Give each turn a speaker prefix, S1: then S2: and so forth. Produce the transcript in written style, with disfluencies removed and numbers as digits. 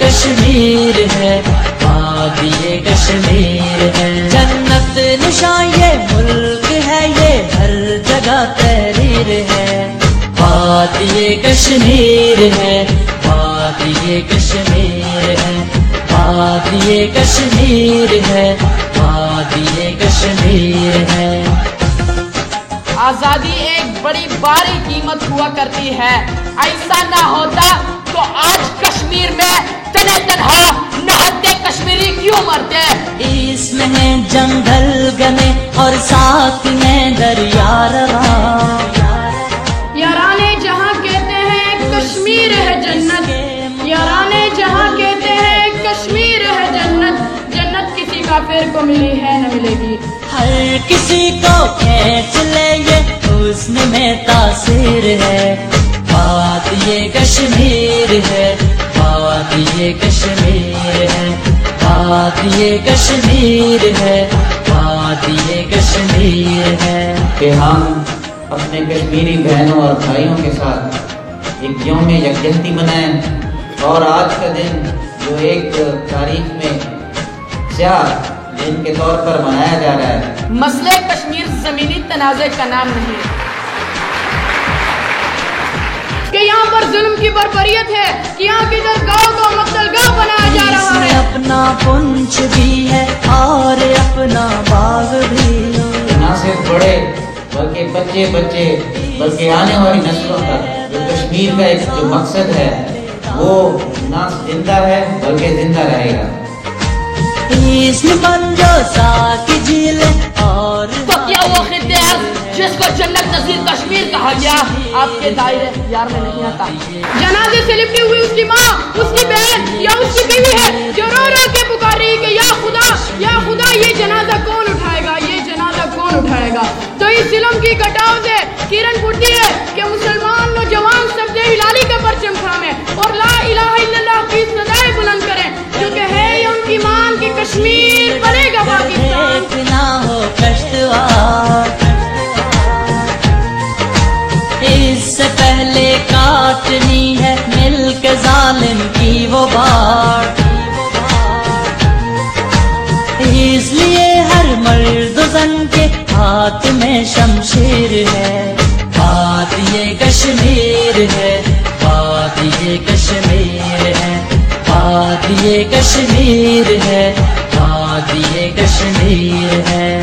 S1: कश्मीर है, वादिये कश्मीर है। जन्नत निशां ये मुल्क है, ये हर जगह तहरीर है। वादिये कश्मीर है, वादिये कश्मीर है, वादिये कश्मीर है, वादिये कश्मीर है।
S2: आजादी एक बड़ी भारी कीमत हुआ करती है। ऐसा ना होता तो आज कश्मीर में तने तनहा नहते कश्मीरी क्यों मरते।
S1: इसमें है जंगल घने और साथ में दरिया रवा।
S2: याराने जहाँ कहते हैं कश्मीर है जन्नत, याराने जहाँ कहते हैं कश्मीर है जन्नत, जन्नत किसी काफिर को मिली है न मिलेगी।
S1: हर किसी को खींच ले ये हुस्न में तासीर है। वादिये कश्मीर है, वादिये कश्मीर है, वादिये कश्मीर है, वादिये कश्मीर है।
S3: कि हम अपने कश्मीरी बहनों और भाइयों के साथ एक यौम यकजहती मनाएं और आज का दिन जो एक तारीख में स्याह दिन के तौर पर मनाया जा रहा है।
S2: मसले कश्मीर जमीनी तनाज़े का नाम नहीं कि यहाँ पर जुल्म की बर्बरियत है, कि यहाँ की दरगाह को मक्तलगाह बनाया जा रहा है।
S1: अपना पुंछ भी है और अपना बाग भी।
S3: ना सिर्फ बड़े बल्कि बच्चे बच्चे बल्कि आने वाली नस्लों तक जो कश्मीर का एक जो मकसद है वो ना जिंदा है बल्कि जिंदा रहेगा।
S1: इसमें बंजो साकी झील और
S2: तो क्या वो खित्ते जिसको जन्नत नज़ीर कश्मीर कहा गया आपके दायरे यार में नहीं आता। जनाजे से लिपटी हुई उसकी माँ, उसकी बहन या उसकी बीवी है जो रो रो के पुकार रही कि या खुदा ये जनाजा कौन उठाएगा, ये जनाजा कौन उठाएगा। तो इस जुल्म की कटाव से किरण फूटती है कि मुसलमान नौजवान सब्ज़े हिलाली का परचम थामे और ला इलाहा इल्लल्लाह की सदाएं बुलंद करें, क्योंकि है ये उनकी मान कि कश्मीर बनेगा पाकिस्तान।
S1: ना हो कश्तवार इससे पहले काटनी है मिलके जालिम की वो बात। इसलिए हर मर्द जन के हाथ में शमशीर है। वादिये कश्मीर है, वादिये कश्मीर है, वादिये कश्मीर है, वादिये कश्मीर है।